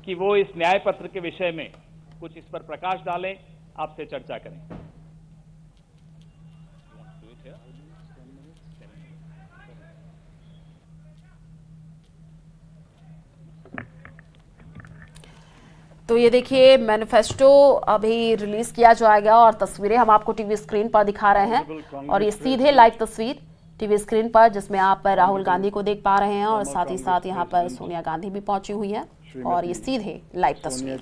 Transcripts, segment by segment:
कि वो इस न्याय पत्र के विषय में कुछ इस पर प्रकाश डालें, आपसे चर्चा करें। तो ये देखिए मैनिफेस्टो अभी रिलीज किया जाएगा और तस्वीरें हम आपको टीवी स्क्रीन पर दिखा रहे हैं और ये सीधे लाइव तस्वीर टीवी स्क्रीन पर जिसमें आप राहुल गांधी को देख पा रहे हैं और साथ ही साथ यहाँ पर सोनिया गांधी भी पहुंची हुई है और ये सीधे लाइव तस्वीर।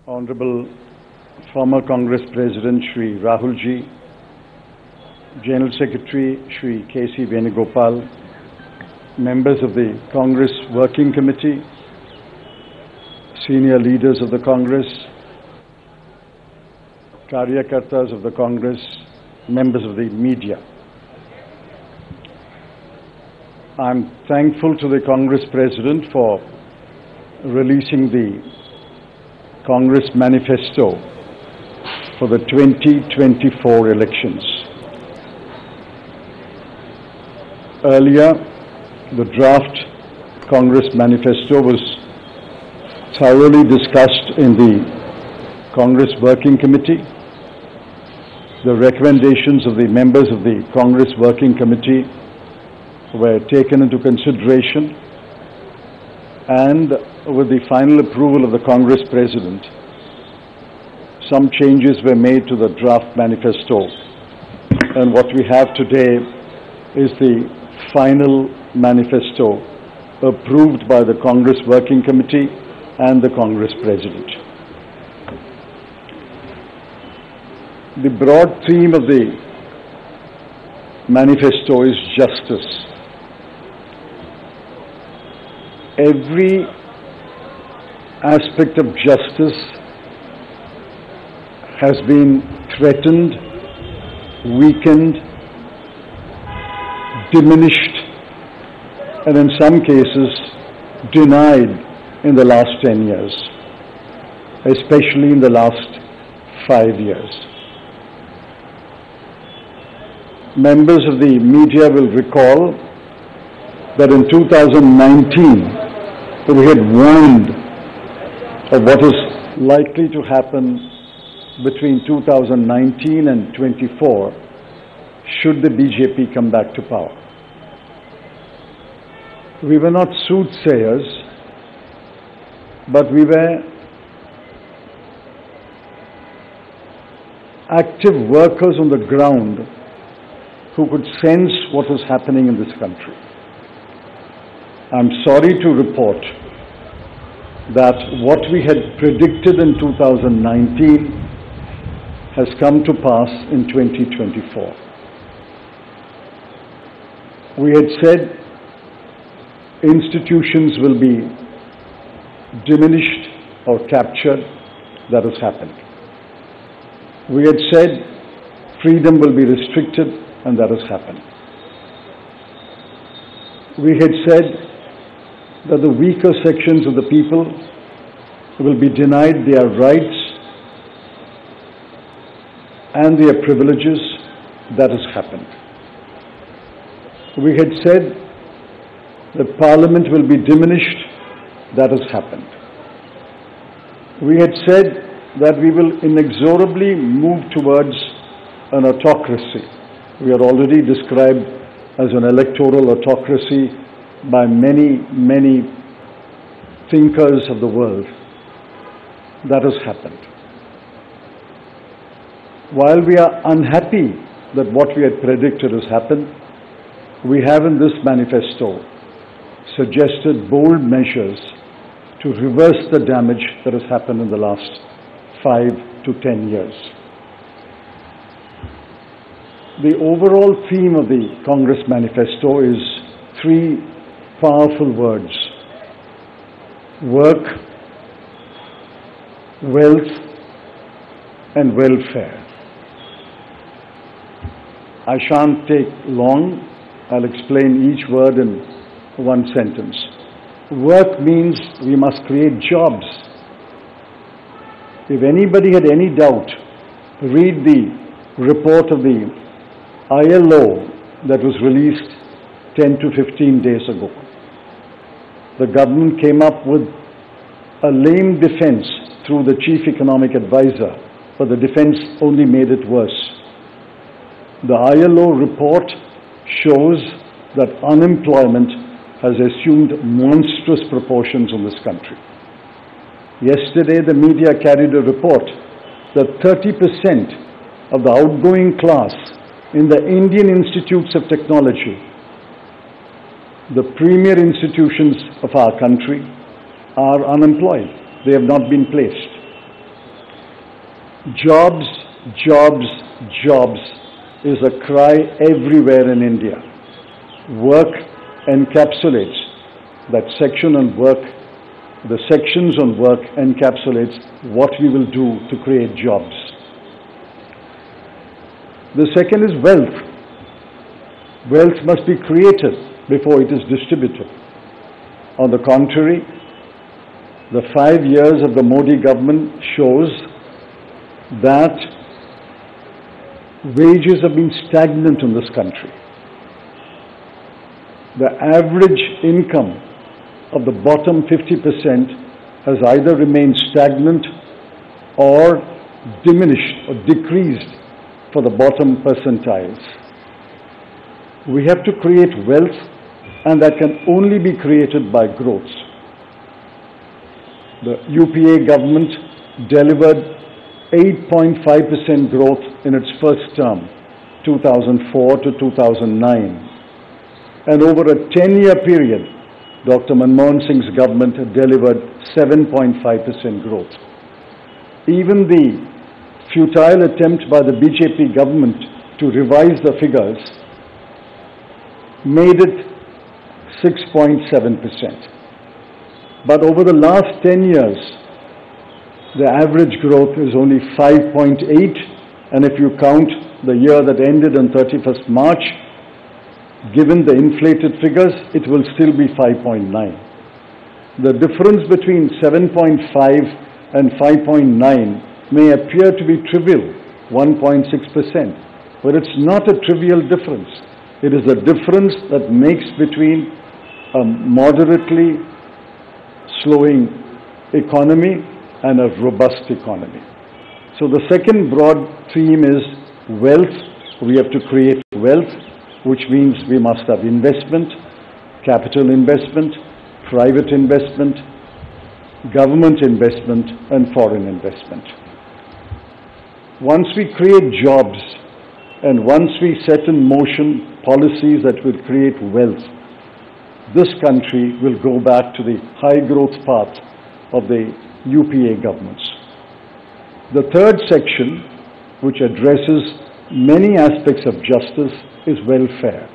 Honourable former Congress president Shri Rahul ji, general secretary Shri KC. Venugopal, members of the Congress Working Committee, senior leaders of the Congress, Karyakartas of the Congress, members of the media. I'm thankful to the Congress President for releasing the Congress Manifesto for the 2024 elections. Earlier, the draft Congress Manifesto was thoroughly discussed in the Congress Working Committee. The recommendations of the members of the Congress Working Committee were taken into consideration, and with the final approval of the Congress President, some changes were made to the draft manifesto, and what we have today is the final manifesto approved by the Congress Working Committee and the Congress President. The broad theme of the manifesto is justice. Every aspect of justice has been threatened, weakened, diminished, and in some cases denied in the last 10 years, especially in the last 5 years. Members of the media will recall that in 2019, we had warned of what is likely to happen between 2019 and 24 should the BJP come back to power. We were not soothsayers, but we were active workers on the ground who could sense what was happening in this country. I'm sorry to report that what we had predicted in 2019 has come to pass in 2024. We had said institutions will be diminished or captured. That has happened. We had said freedom will be restricted, and that has happened. We had said that the weaker sections of the people will be denied their rights and their privileges. That has happened. We had said that Parliament will be diminished. That has happened. We had said that we will inexorably move towards an autocracy. We are already described as an electoral autocracy by many, many thinkers of the world. That has happened. While we are unhappy that what we had predicted has happened, we have in this manifesto suggested bold measures to reverse the damage that has happened in the last 5 to 10 years. The overall theme of the Congress Manifesto is 3 powerful words: work, wealth, and welfare. I shan't take long. I'll explain each word in one sentence. Work means we must create jobs. If anybody had any doubt, read the report of the ILO that was released 10 to 15 days ago. the government came up with a lame defense through the chief economic advisor, but the defense only made it worse. The ILO report shows that unemployment has assumed monstrous proportions in this country. Yesterday, the media carried a report that 30% of the outgoing class in the Indian institutes of technology, the premier institutions of our country, are unemployed. They have not been placed. Jobs, jobs, jobs is a cry everywhere in India. Work encapsulates that section on work. The sections on work encapsulates what we will do to create jobs. The second is wealth. Wealth must be created before it is distributed. On the contrary, the 5 years of the Modi government shows that wages have been stagnant in this country. The average income of the bottom 50% has either remained stagnant or diminished or decreased for the bottom percentiles. We have to create wealth, and that can only be created by growth. The UPA government delivered 8.5% growth in its first term, 2004 to 2009. And over a 10-year period, Dr. Manmohan Singh's government delivered 7.5% growth. Even the futile attempt by the BJP government to revise the figures made it 6.7%. But over the last 10 years, the average growth is only 5.8, and if you count the year that ended on 31st March, given the inflated figures, it will still be 5.9. The difference between 7.5 and 5.9 may appear to be trivial, 1.6%, but it's not a trivial difference. It is a difference that makes between a moderately slowing economy and a robust economy. So the second broad theme is wealth. We have to create wealth, which means we must have investment, capital investment, private investment, government investment, and foreign investment. Once we create jobs and once we set in motion policies that will create wealth, this country will go back to the high growth path of the UPA governments. The third section, which addresses many aspects of justice, is welfare.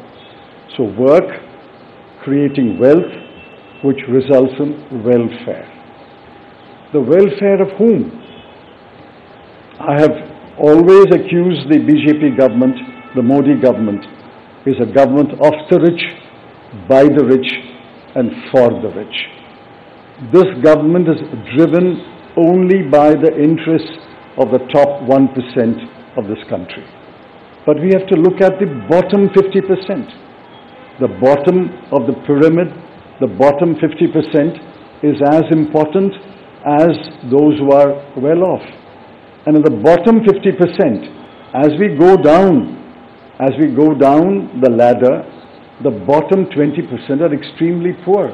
So work, creating wealth, which results in welfare. The welfare of whom? I have always accused the BJP government, the Modi government, is a government of the rich, by the rich, and for the rich. This government is driven only by the interests of the top 1% of this country. But we have to look at the bottom 50%. The bottom of the pyramid, the bottom 50% is as important as those who are well off. And in the bottom 50%, as we go down the ladder, the bottom 20% are extremely poor.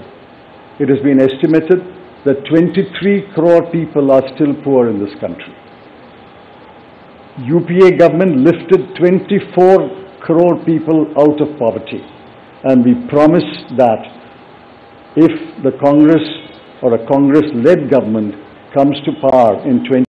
It has been estimated that 23 crore people are still poor in this country. UPA government lifted 24 crore people out of poverty, and we promise that if the Congress or a Congress-led government comes to power in